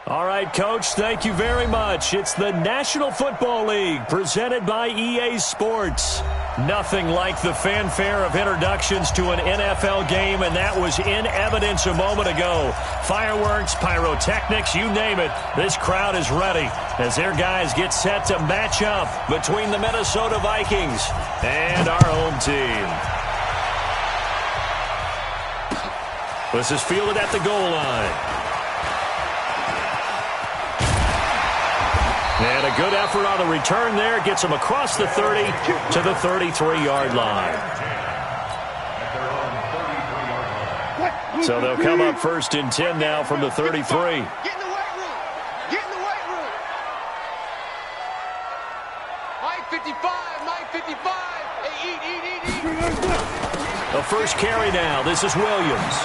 All right, Coach, thank you very much. It's the National Football League presented by EA Sports. Nothing like the fanfare of introductions to an NFL game, and that was in evidence a moment ago. Fireworks, pyrotechnics, you name it. This crowd is ready as their guys get set to match up between the Minnesota Vikings and our home team. This is fielded at the goal line. And a good effort on the return there. Gets him across the 30 to the 33-yard line. So they'll come up 1st and 10 now from the 33. Get in the weight room. Get in the weight room. Mike 55. Mike 55. Hey, eat. The first carry now. This is Williams.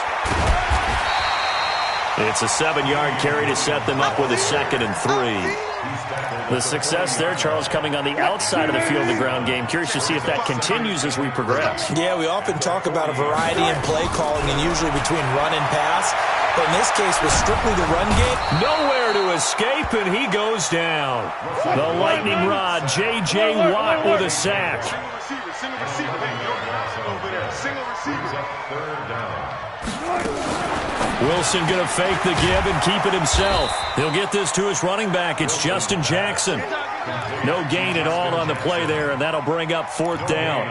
It's a 7-yard carry to set them up with a 2nd and 3. The success there, Charles, coming on the outside of the field of the ground game. Curious to see if that continues as we progress. Yeah, we often talk about a variety in play calling and usually between run and pass. But in this case, with strictly the run game. Nowhere to escape, and he goes down. The lightning rod, J.J. Watt with a sack. Single receiver. Over there. Single receiver. Third down. Wilson going to fake the give and keep it himself. He'll get this to his running back. It's Justin Jackson. No gain at all on the play there, and that'll bring up 4th down.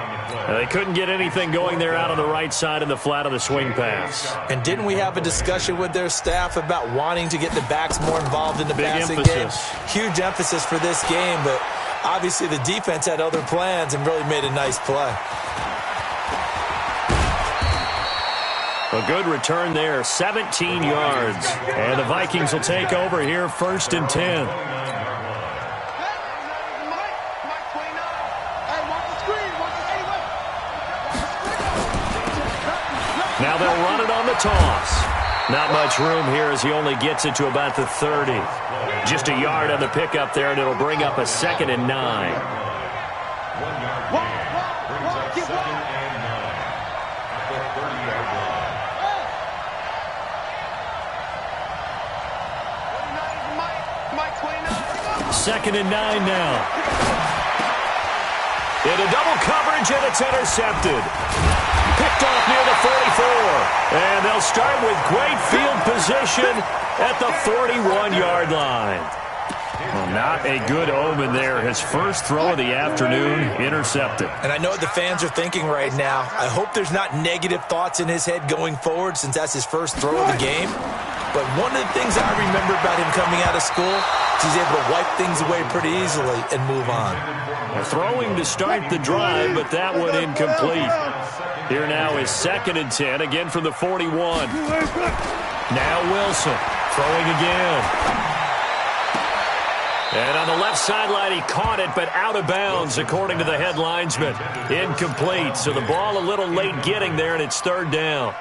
They couldn't get anything going there out on the right side in the flat of the swing pass. And didn't we have a discussion with their staff about wanting to get the backs more involved in the passing game? Huge emphasis for this game, but obviously the defense had other plans and really made a nice play. A good return there, 17 yards. And the Vikings will take over here 1st and 10. Now they'll run it on the toss. Not much room here as he only gets it to about the 30. Just a yard on the pickup there, and it'll bring up a 2nd and 9. Second and 9 now. Into double coverage, and it's intercepted. Picked off near the 44. And they'll start with great field position at the 41-yard line. Well, not a good omen there. His first throw of the afternoon, intercepted. And I know what the fans are thinking right now. I hope there's not negative thoughts in his head going forward since that's his first throw of the game. But one of the things I remember about him coming out of school is he's able to wipe things away pretty easily and move on. Throwing to start the drive, but that one incomplete. Here now is 2nd and 10, again from the 41. Now Wilson, throwing again. And on the left sideline, he caught it, but out of bounds, according to the head linesman. Incomplete, so the ball a little late getting there, and it's 3rd down.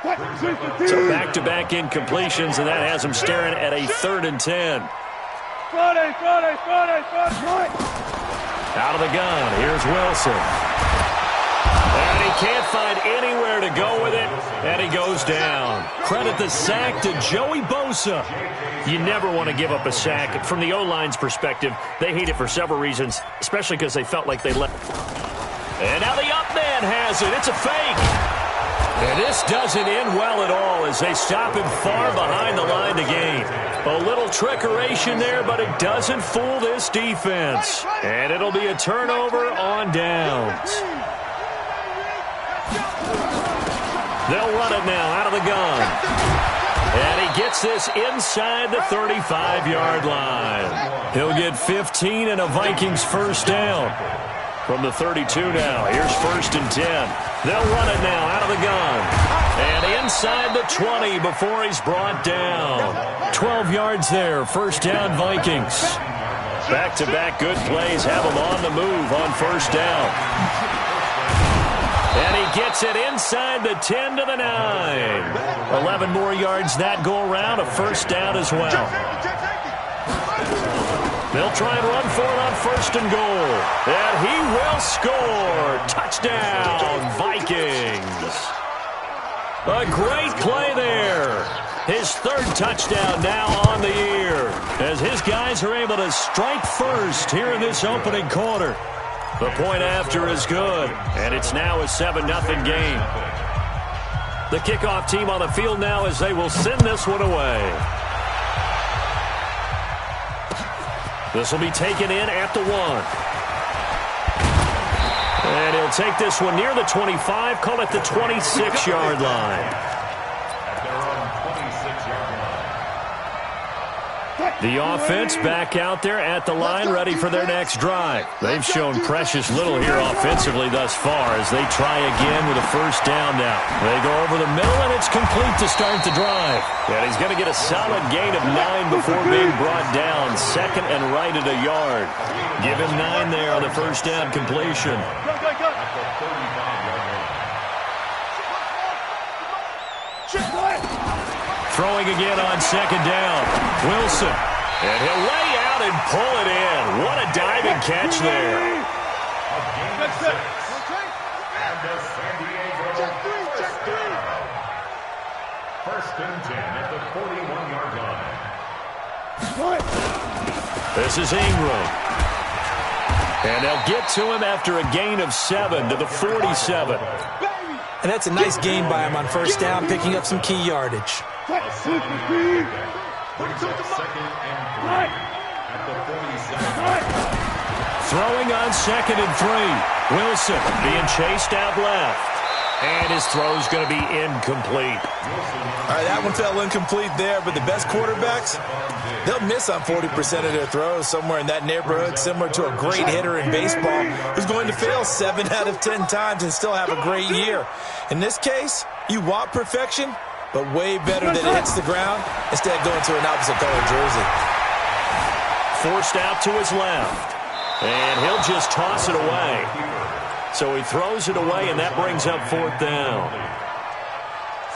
So back-to-back incompletions, and that has him staring at a 3rd and 10. Out of the gun, here's Wilson. And he can't find anywhere to go with it, and he goes down. Credit the sack to Joey Bosa. You never want to give up a sack. From the O-line's perspective, they hate it for several reasons, especially because they felt like they left. And now the up man has it. It's a fake. And this doesn't end well at all as they stop him far behind the line to gain. A little trickeration there, but it doesn't fool this defense. And it'll be a turnover on downs. They'll run it now out of the gun. And he gets this inside the 35-yard line. He'll get 15 and a Vikings first down. From the 32 now, here's 1st and 10. They'll run it now out of the gun. And inside the 20 before he's brought down. 12 yards there, 1st down Vikings. Back-to-back good plays have him on the move on 1st down. And he gets it inside the 10 to the 9. 11 more yards that go around, a 1st down as well. They'll try and run for it on 1st and goal. And he will score. Touchdown, Vikings. A great play there. His third touchdown now on the year, as his guys are able to strike first here in this opening quarter. The point after is good, and it's now a 7-0 game. The kickoff team on the field now as they will send this one away. This will be taken in at the 1. And he'll take this one near the 25, call it the 26-yard line. The offense back out there at the line, ready for their next drive. They've shown precious little here offensively thus far as they try again with a first down now. They go over the middle, and it's complete to start the drive. And he's going to get a solid gain of 9 before being brought down. Second and right at a yard. Give him 9 there on the first down completion. Throwing again on second down. Wilson. And he'll lay out and pull it in. What a diving catch there. First and 10 at the 41-yard line. This is Ingram. And they'll get to him after a gain of 7 to the 47. And that's a nice gain by him on first down, picking up some key yardage. Throwing on second and 3. Wilson being chased out left. And his throw's going to be incomplete. All right, that one fell incomplete there, but the best quarterbacks, they'll miss on 40% of their throws, somewhere in that neighborhood, similar to a great hitter in baseball who's going to fail 7 out of 10 times and still have a great year. In this case, you want perfection, but way better that it hits the ground instead of going to an opposite color jersey. Forced out to his left. And he'll just toss it away. So he throws it away, and that brings up fourth down.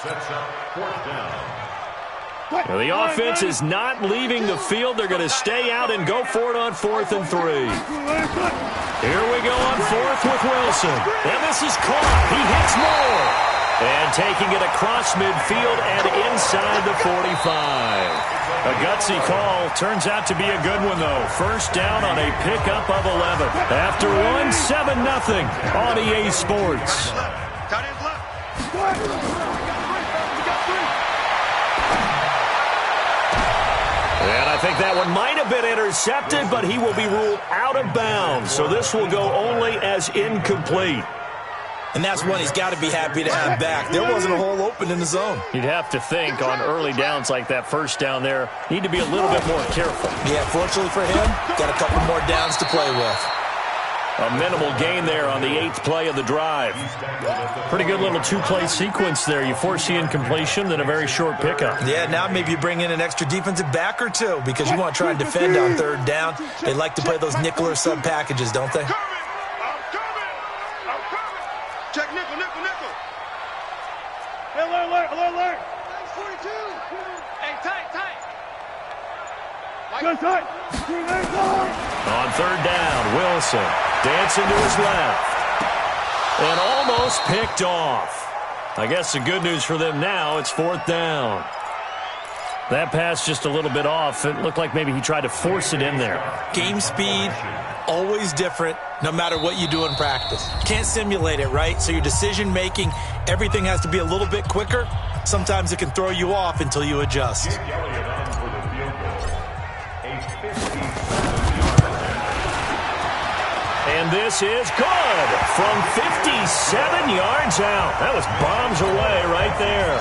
Sets up fourth down. Well, the offense is not leaving the field. They're going to stay out and go for it on 4th and 3. Here we go on 4th with Wilson. And this is caught. He hits more. And taking it across midfield and inside the 45. A gutsy call. Turns out to be a good one, though. First down on a pickup of 11. After one, 7-0 on EA Sports. And I think that one might have been intercepted, but he will be ruled out of bounds. So this will go only as incomplete. And that's one he's got to be happy to have back. There wasn't a hole open in the zone. You'd have to think on early downs like that first down there, need to be a little bit more careful. Yeah, fortunately for him, got a couple more downs to play with. A minimal gain there on the 8th play of the drive. Pretty good little 2-play sequence there. You force the incompletion, then a very short pickup. Yeah, now maybe you bring in an extra defensive back or two because you want to try and defend on 3rd down. They like to play those nickel or sub packages, don't they? Check nickel, nickel, nickel. Hey, alert. 42. Hey, tight. Good tight. On 3rd down, Wilson dancing to his left. And almost picked off. I guess the good news for them now, it's 4th down. That pass just a little bit off. It looked like maybe he tried to force it in there. Game speed, always different, no matter what you do in practice. You can't simulate it, right? So your decision-making, everything has to be a little bit quicker. Sometimes it can throw you off until you adjust. And this is good from 57 yards out. That was bombs away right there.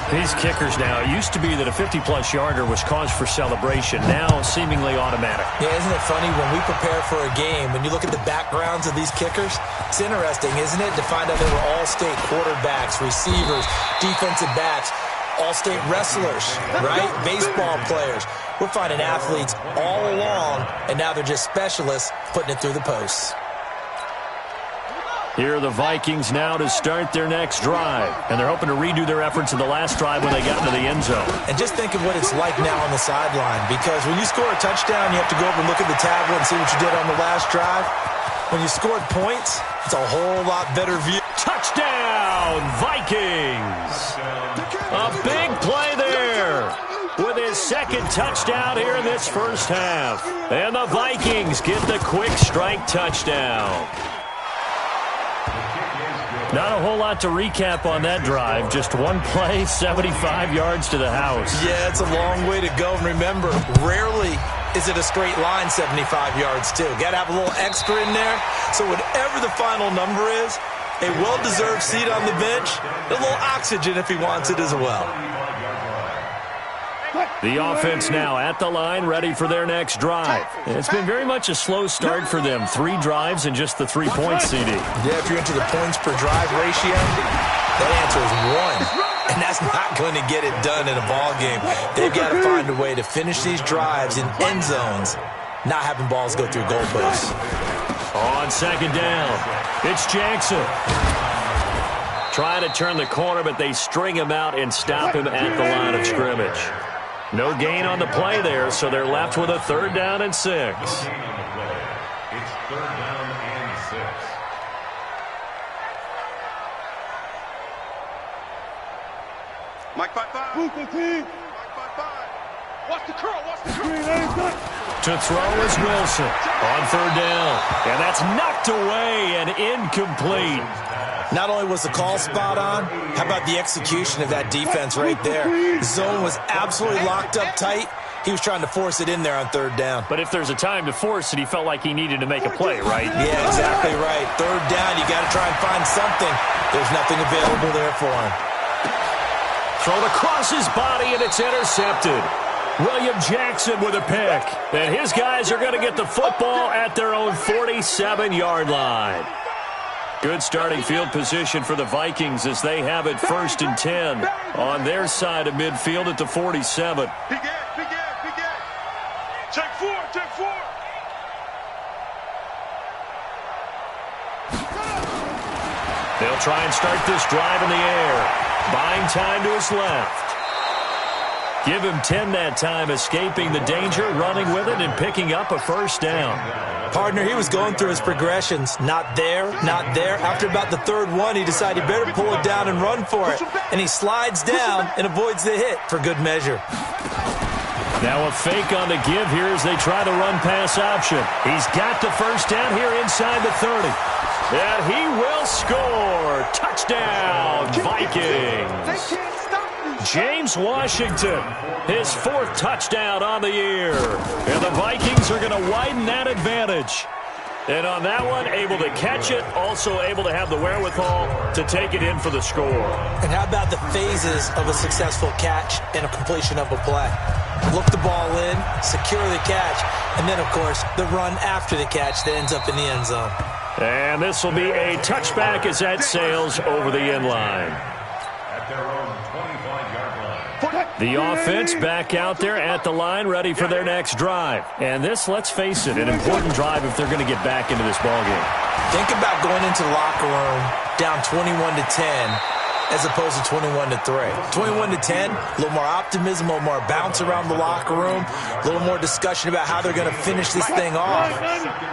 These kickers now, it used to be that a 50-plus yarder was cause for celebration. Now seemingly automatic. Yeah, isn't it funny when we prepare for a game, when you look at the backgrounds of these kickers, it's interesting, isn't it, to find out they were all-state quarterbacks, receivers, defensive backs, all-state wrestlers, right? Baseball players. We're finding athletes all along, and now they're just specialists putting it through the posts. Here are the Vikings now to start their next drive. And they're hoping to redo their efforts in the last drive when they got into the end zone. And just think of what it's like now on the sideline, because when you score a touchdown, you have to go over and look at the tablet and see what you did on the last drive. When you scored points, it's a whole lot better view. Touchdown, Vikings! A big play there with his second touchdown here in this first half. And the Vikings get the quick strike touchdown. Not a whole lot to recap on that drive. Just one play, 75 yards to the house. Yeah, it's a long way to go. And remember, rarely is it a straight line 75 yards, too. Got to have a little extra in there. So whatever the final number is, a well-deserved seat on the bench, a little oxygen if he wants it as well. The offense now at the line, ready for their next drive. It's been very much a slow start for them. 3 drives and just the 3 points, CD. Yeah, if you're into the points per drive ratio, that answer is 1. And that's not going to get it done in a ball game. They've got to find a way to finish these drives in end zones, not having balls go through goalposts. On second down, it's Jackson. Trying to turn the corner, but they string him out and stop him at the line of scrimmage. No gain on the play there, so they're left with a 3rd down and 6. It's 3rd down and 6. Mike 5-5. Move the team. Mike 5-5. Watch the curl. Watch the curl. To throw is Wilson on 3rd down. And that's knocked away and incomplete. Not only was the call spot on, how about the execution of that defense right there? The zone was absolutely locked up tight. He was trying to force it in there on 3rd down. But if there's a time to force it, he felt like he needed to make a play, right? Yeah, exactly right. 3rd down, you got to try and find something. There's nothing available there for him. Thrown across his body, and it's intercepted. William Jackson with a pick. And his guys are going to get the football at their own 47-yard line. Good starting field position for the Vikings as they have it 1st and 10 on their side of midfield at the 47. Big Ed. Check 4. They'll try and start this drive in the air. Buying time to his left. Give him 10 that time, escaping the danger, running with it, and picking up a 1st down. Partner, he was going through his progressions. Not there, not there. After about the 3rd one, he decided he better pull it down and run for it. And he slides down and avoids the hit for good measure. Now a fake on the give here as they try the run-pass option. He's got the 1st down here inside the 30. And he will score. Touchdown, Vikings. James Washington, his 4th touchdown on the year. And the Vikings are going to widen that advantage. And on that one, able to catch it, also able to have the wherewithal to take it in for the score. And how about the phases of a successful catch and a completion of a play? Look the ball in, secure the catch, and then, of course, the run after the catch that ends up in the end zone. And this will be a touchback as that sails over the end line. At their own 25-yard line. The offense back out there at the line, ready for their next drive. And this, let's face it, an important drive if they're going to get back into this ballgame. Think about going into the locker room down 21-10 as opposed to 21-3. 21-10, a little more optimism, a little more bounce around the locker room, a little more discussion about how they're going to finish this thing off.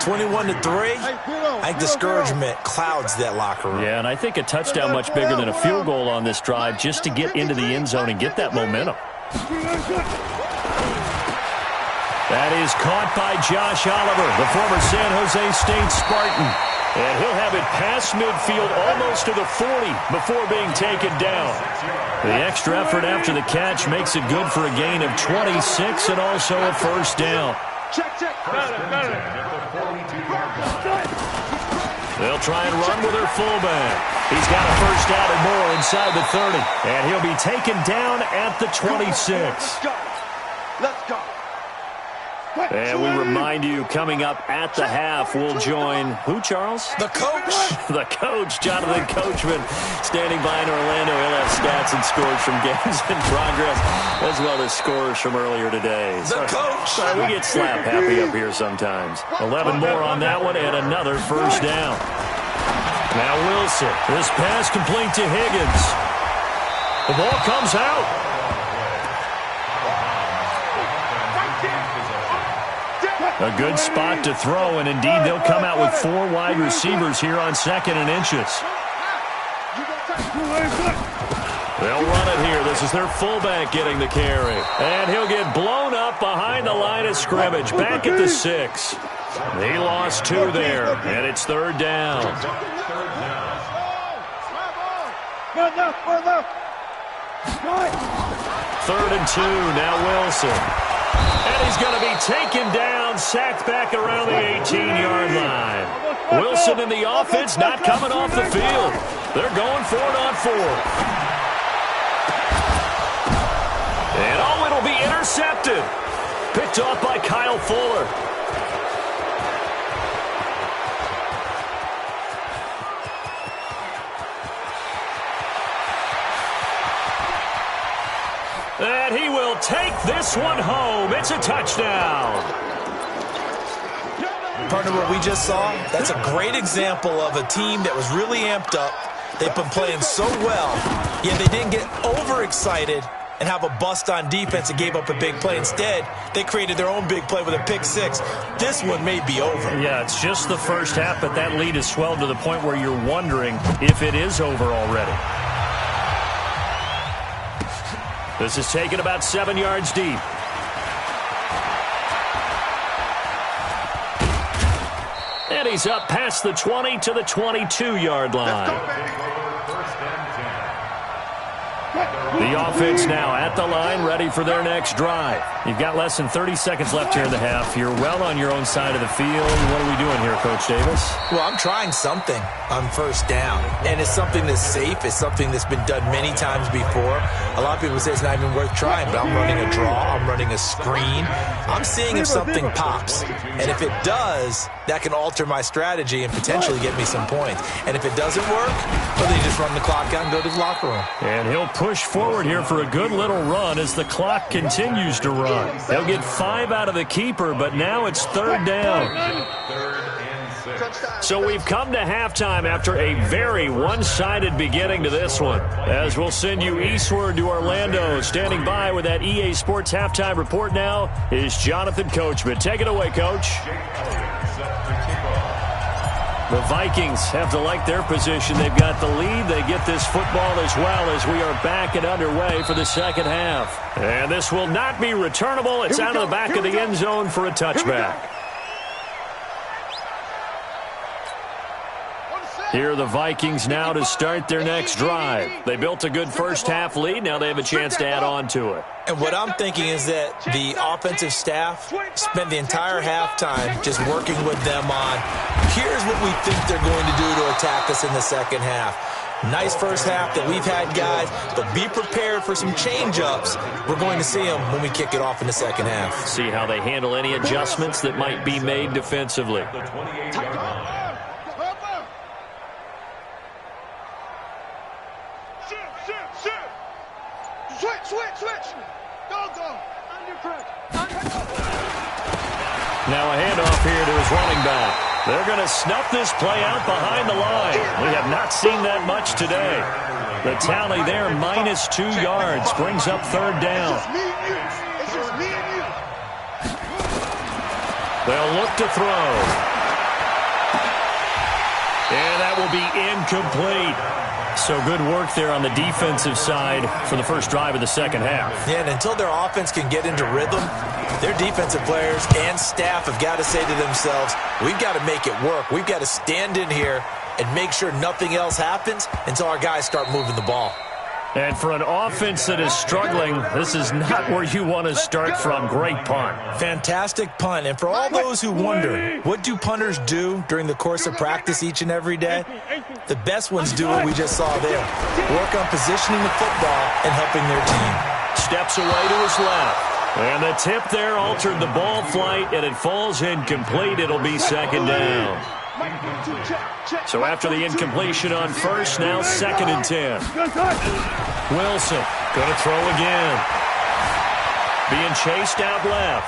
21-3, I think discouragement clouds that locker room. Yeah, and I think a touchdown much bigger than a field goal on this drive just to get into the end zone and get that momentum. That is caught by Josh Oliver, the former San Jose State Spartan. And he'll have it past midfield almost to the 40 before being taken down. The extra effort after the catch makes it good for a gain of 26 and also a 1st down. Check. Got it. They'll try and run with their fullback. He's got a 1st down and more inside the 30. And he'll be taken down at the 26. Let's go. And we remind you, coming up at the half, we'll join who, Charles? The coach. The coach, Jonathan Coachman, standing by in Orlando. He'll have stats and scores from games in progress, as well as scores from earlier today. The coach. Sorry, we get slap happy up here sometimes. 11 more on that one, and another 1st down. Now Wilson, this pass complete to Higgins. The ball comes out. A good spot to throw, and indeed they'll come out with 4 wide receivers here on 2nd and inches. They'll run it here. The This is their fullback getting the carry. And he'll get blown up behind the line of scrimmage. Back at the 6. He lost 2 there, and it's 3rd down. Third and 2, now Wilson. And he's going to be taken down, sacked back around the 18-yard line. Wilson and the offense not coming off the field. They're going for it on 4th. And it'll be intercepted. Picked off by Kyle Fuller. And he will take this one home. It's a touchdown. Partner, what we just saw, that's a great example of a team that was really amped up. They've been playing so well, yet they didn't get overexcited and have a bust on defense and gave up a big play. Instead, they created their own big play with a pick 6. This one may be over. Yeah, it's just the first half, but that lead has swelled to the point where you're wondering if it is over already. This is taken about 7 yards deep. And he's up past the 20 to the 22-yard line. The offense now at the line, ready for their next drive. You've got less than 30 seconds left here in the half. You're well on your own side of the field. What are we doing here, Coach Davis? Well, I'm trying something on first down, and it's something that's safe. It's something that's been done many times before. A lot of people say it's not even worth trying, but I'm running a draw. I'm running a screen. I'm seeing if something pops, and if it does, that can alter my strategy and potentially get me some points. And if it doesn't work, well, then you just run the clock out and go to the locker room. And he'll push forward here for a good little run as the clock continues to run. They'll get 5 out of the keeper, but now it's 3rd down. So we've come to halftime after a very one-sided beginning to this one. As we'll send you eastward to Orlando. Standing by with that EA Sports halftime report now is Jonathan Coachman. Take it away, Coach. The Vikings have to like their position. They've got the lead. They get this football as well as we are back and underway for the second half. And this will not be returnable. It's out of the back of the end zone for a touchback. Here are the Vikings now to start their next drive. They built a good first half lead. Now they have a chance to add on to it. And what I'm thinking is that the offensive staff spent the entire halftime just working with them on, here's what we think they're going to do to attack us in the second half. Nice first half that we've had, guys, but be prepared for some change-ups. We're going to see them when we kick it off in the second half. See how they handle any adjustments that might be made defensively. Switch. Go. Under pressure. Now a handoff here to his running back. They're going to snuff this play out behind the line. We have not seen that much today. The tally there, -2 yards, brings up 3rd down. It's just me and you. They'll look to throw. And that will be incomplete. So good work there on the defensive side for the first drive of the second half. Yeah, and until their offense can get into rhythm, their defensive players and staff have got to say to themselves, we've got to make it work. We've got to stand in here and make sure nothing else happens until our guys start moving the ball. And for an offense that is struggling, this is not where you want to start from. Great punt. Fantastic punt. And for all those who wonder, what do punters do during the course of practice each and every day? The best ones do what we just saw there. Work on positioning the football and helping their team. Steps away to his left. And the tip there altered the ball flight, and it falls incomplete. It'll be 2nd down. So after the incompletion on first, now 2nd and 10. Wilson going to throw again. Being chased out left.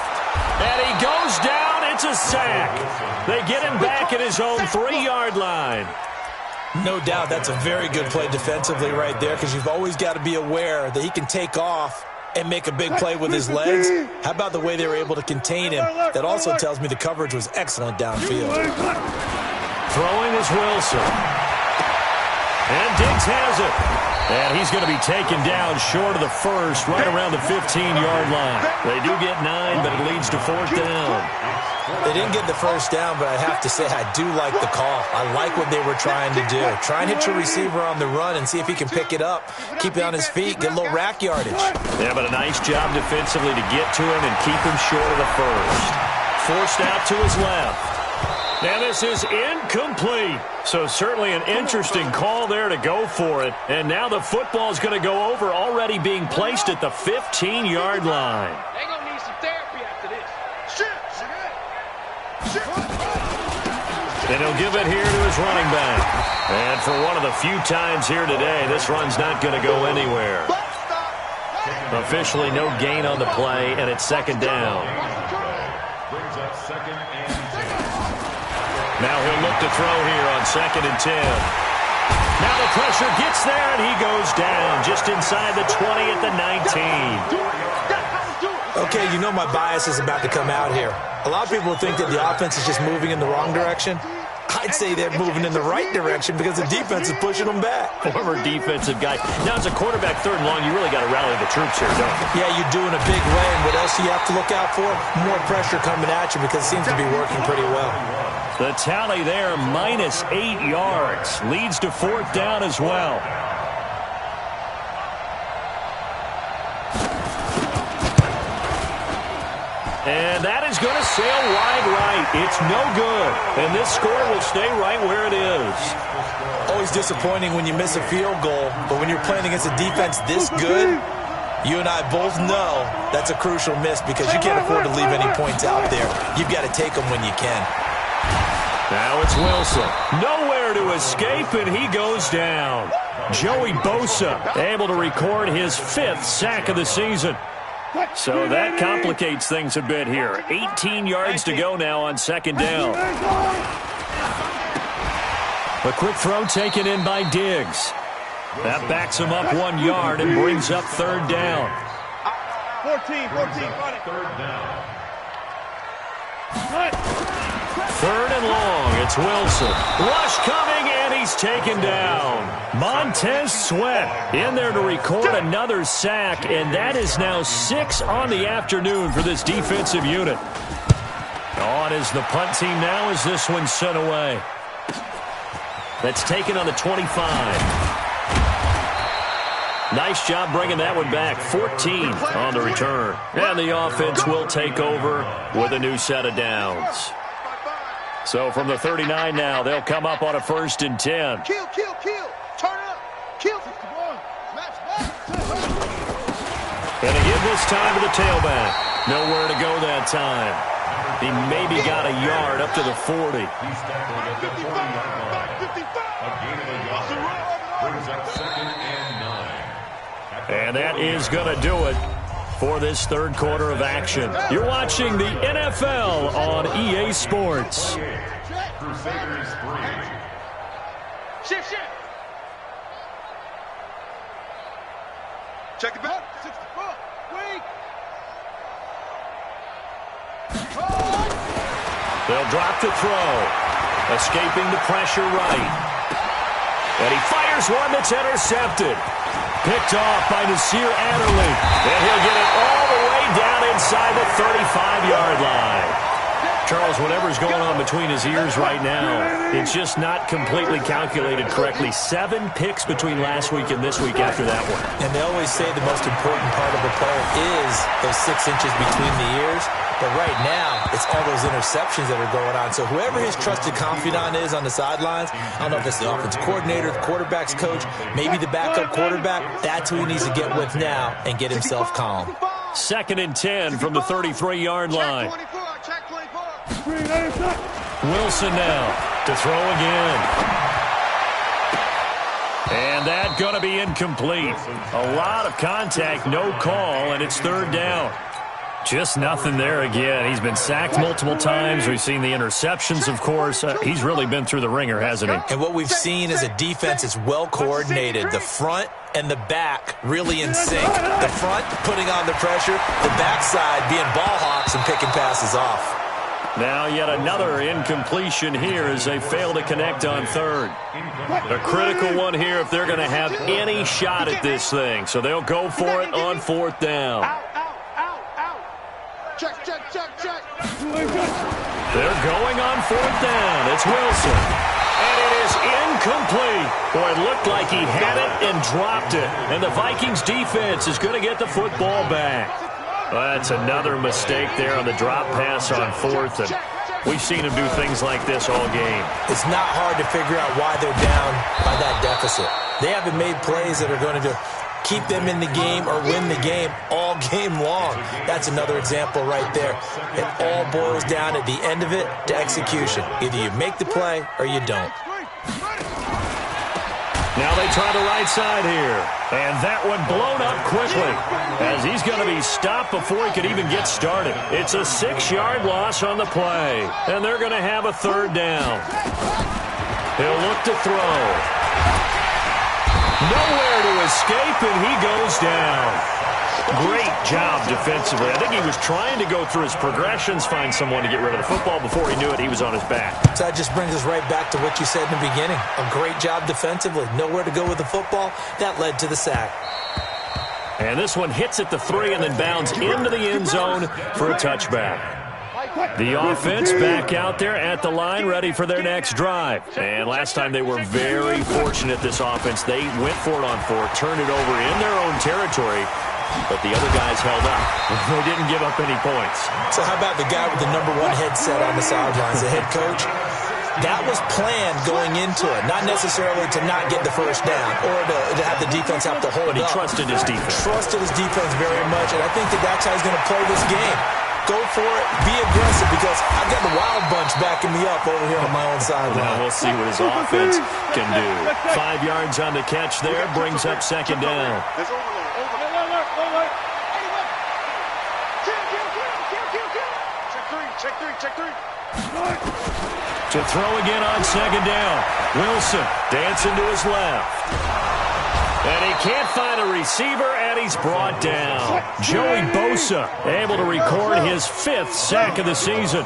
And he goes down. It's a sack. They get him back at his own 3-yard line. No doubt that's a very good play defensively right there, because you've always got to be aware that he can take off and make a big play with his legs. How about the way they were able to contain him? That also tells me the coverage was excellent downfield. Throwing is Wilson. And Diggs has it. And he's going to be taken down short of the first, right around the 15-yard line. They do get 9, but it leads to 4th down. They didn't get the first down, but I have to say I do like the call. I like what they were trying to do. Try and hit your receiver on the run and see if he can pick it up, keep it on his feet, get a little rack yardage. Yeah, but a nice job defensively to get to him and keep him short of the first. Forced out to his left. And this is incomplete. So certainly an interesting call there to go for it. And now the football is going to go over, already being placed at the 15-yard line. They're going to need some therapy after this. And he'll give it here to his running back. And for one of the few times here today, this run's not going to go anywhere. Officially no gain on the play, and it's 2nd down. Brings up 2nd and 10. Now he'll look to throw here on 2nd and 10. Now the pressure gets there, and he goes down just inside the 20 at the 19. Okay, you know my bias is about to come out here. A lot of people think that the offense is just moving in the wrong direction. I'd say they're moving in the right direction because the defense is pushing them back. Former defensive guy. Now, as a quarterback, 3rd and long, you really got to rally the troops here, don't you? Yeah, you do in a big way. And what else do you have to look out for? More pressure coming at you because it seems to be working pretty well. The tally there, minus 8 yards. Leads to 4th down as well. And that is going to sail wide right. It's no good. And this score will stay right where it is. Always disappointing when you miss a field goal, but when you're playing against a defense this good, you and I both know that's a crucial miss because you can't afford to leave any points out there. You've got to take them when you can. Now it's Wilson. Nowhere to escape, and he goes down. Joey Bosa able to record his 5th sack of the season. So that complicates things a bit here. 18 yards to go now on 2nd down. A quick throw taken in by Diggs. That backs him up 1 yard and brings up 3rd down. 14, run it. 3rd down. 3rd and long, it's Wilson. Rush coming, and he's taken down. Montez Sweat in there to record another sack, and that is now 6 on the afternoon for this defensive unit. On is the punt team now as this one's sent away. That's taken on the 25. Nice job bringing that one back. 14 on the return. And the offense will take over with a new set of downs. So from the 39 now, they'll come up on a 1st and 10. Kill. Turn up. Kill. And they give this time to the tailback. Nowhere to go that time. He maybe got a yard up to the 40. He's tackled at the 40-yard line. A gain of a yard. Brings up 2nd and 9. And that is going to do it for this 3rd quarter of action. You're watching the NFL on EA Sports. Crusaders 3. Shift. Check it back. 64. Wait. They'll drop the throw. Escaping the pressure right. And he fires one that's intercepted. Picked off by Nasir Adderley. And he'll get it all the way down inside the 35-yard line. Charles, whatever's going on between his ears right now, it's just not completely calculated correctly. 7 picks between last week and this week after that one. And they always say the most important part of a player is those 6 inches between the ears. But right now, it's all those interceptions that are going on. So whoever his trusted confidant is on the sidelines, I don't know if it's the offensive coordinator, the quarterback's coach, maybe the backup quarterback, that's who he needs to get with now and get himself calm. 2nd and 10 from the 33-yard line. Check 24. Wilson now to throw again. And that's going to be incomplete. A lot of contact, no call, and it's 3rd down. Just nothing there again. He's been sacked multiple times. We've seen the interceptions, of course. He's really been through the ringer, hasn't he? And what we've seen is a defense that's well coordinated. The front and the back really in sync. The front putting on the pressure, the backside being ball hawks and picking passes off. Now yet another incompletion here as they fail to connect on third. A critical one here if they're going to have any shot at this thing. So they'll go for it on fourth down. Check, check, check, check. They're going on fourth down. It's Wilson. And it is incomplete. Boy, it looked like he had it and dropped it. And the Vikings defense is going to get the football back. Well, that's another mistake there on the drop pass on fourth. And we've seen him do things like this all game. It's not hard to figure out why they're down by that deficit. They haven't made plays that are going to keep them in the game or win the game all game long. That's another example right there. It all boils down at the end of it to execution. Either you make the play or you don't. Now they try the right side here. And that one blown up quickly as he's going to be stopped before he could even get started. It's a 6-yard loss on the play. And they're going to have a third down. He'll look to throw. Nowhere to escape, and he goes down. Great job defensively. I think he was trying to go through his progressions, find someone to get rid of the football. Before he knew it, he was on his back. So that just brings us right back to what you said in the beginning. A great job defensively. Nowhere to go with the football. That led to the sack. And this one hits at the 3 and then bounds into the end zone for a touchback. The offense back out there at the line, ready for their next drive. And last time they were very fortunate, this offense. They went for it on fourth, turned it over in their own territory, but the other guys held up. They didn't give up any points. So how about the guy with the #1 headset on the sidelines, the head coach? That was planned going into it, not necessarily to not get the first down or to have the defense have to hold up. But he trusted his defense. Trusted his defense very much, and I think that's how he's going to play this game. Go for it, be aggressive, because I've got the wild bunch backing me up over here on my own sideline. Now we'll see what his offense can do. 5 yards on the catch there, brings up second down. Check three. To throw again on second down. Wilson dancing to his left. And he can't find a receiver, and he's brought down. Joey Bosa able to record his 5th sack of the season.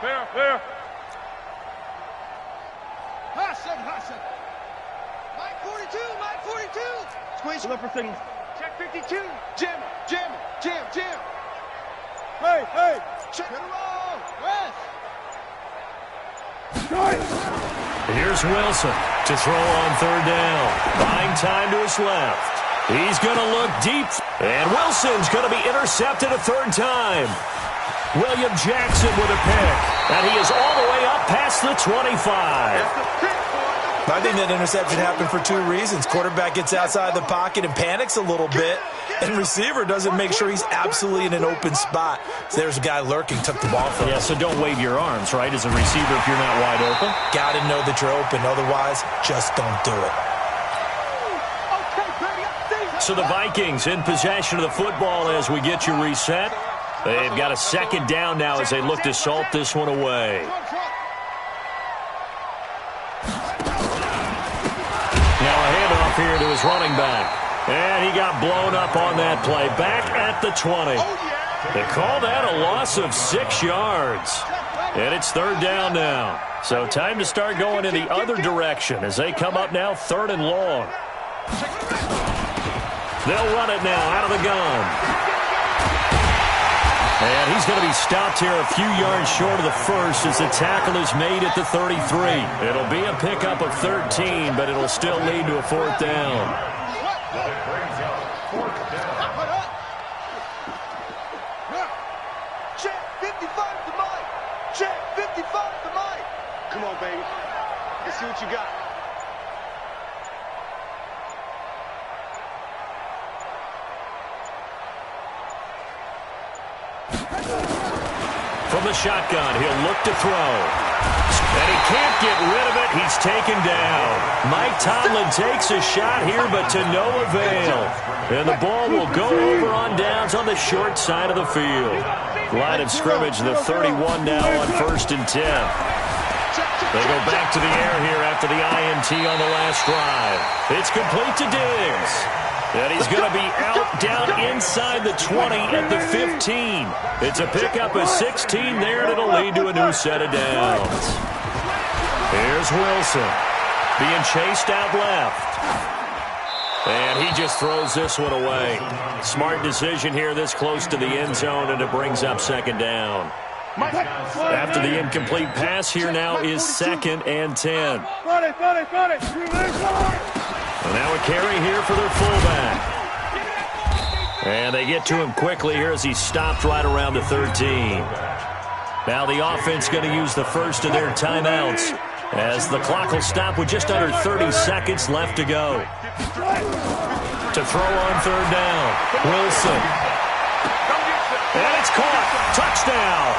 Fair. Hot second. Mike 42. Squeeze the upper thing. Check 52. Jam. Hey. Check it all. Rest. Here's Wilson to throw on third down. Buying time to his left. He's going to look deep. And Wilson's going to be intercepted a third time. William Jackson with a pick. And he is all the way up past the 25. I think that interception happened for 2 reasons. Quarterback gets outside the pocket and panics a little bit, and receiver doesn't make sure he's absolutely in an open spot. So there's a guy lurking, took the ball from him. Yeah, so don't wave your arms, right, as a receiver if you're not wide open. Got to know that you're open. Otherwise, just don't do it. So the Vikings in possession of the football as we get you reset. They've got a second down now as they look to salt this one away. Here to his running back. And he got blown up on that play. Back at the 20. They call that a loss of 6 yards. And it's third down now. So time to start going in the other direction as they come up now 3rd and long. They'll run it now out of the gun. And he's going to be stopped here a few yards short of the first as the tackle is made at the 33. It'll be a pickup of 13, but it'll still lead to a 4th down. Check 55 to Mike. Check 55 to Mike. Come on, baby. Let's see what you got. From the shotgun, he'll look to throw. And he can't get rid of it. He's taken down. Mike Tomlin takes a shot here, but to no avail. And the ball will go over on downs on the short side of the field. Line of scrimmage, the 31 now on 1st and 10. They go back to the air here after the INT on the last drive. It's complete to Diggs. And he's going to be out down inside the 20 at the 15. It's a pickup of 16 there, and it'll lead to a new set of downs. Here's Wilson being chased out left. And he just throws this one away. Smart decision here this close to the end zone, and it brings up second down. After the incomplete pass, here now is 2nd and 10. And now a carry here for their fullback. And they get to him quickly here as he's stopped right around the 13. Now the offense going to use the first of their timeouts as the clock will stop with just under 30 seconds left to go. To throw on third down, Wilson. And it's caught. Touchdown.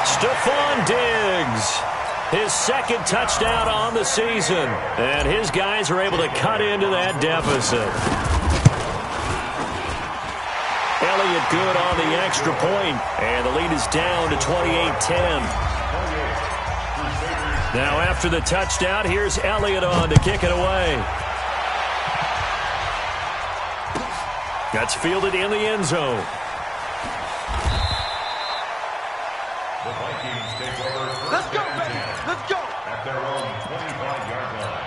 Stephon Diggs. His 2nd touchdown on the season. And his guys are able to cut into that deficit. Elliott good on the extra point. And the lead is down to 28-10. Now after the touchdown, here's Elliott on to kick it away. That's fielded in the end zone. The Vikings take over. Let's go, baby. Let's go. At their own 25-yard line.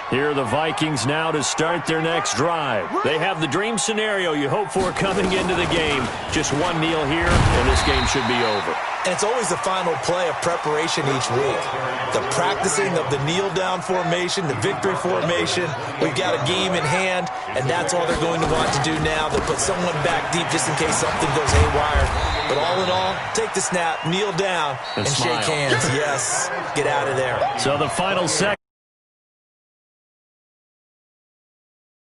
Here are the Vikings now to start their next drive. They have the dream scenario you hope for coming into the game. Just one kneel here, and this game should be over. And it's always the final play of preparation each week. The practicing of the kneel-down formation, the victory formation. We've got a game in hand, and that's all they're going to want to do now. They'll put someone back deep just in case something goes haywire. But all in all, take the snap, kneel down, and shake hands. Yes, get out of there. So the final second.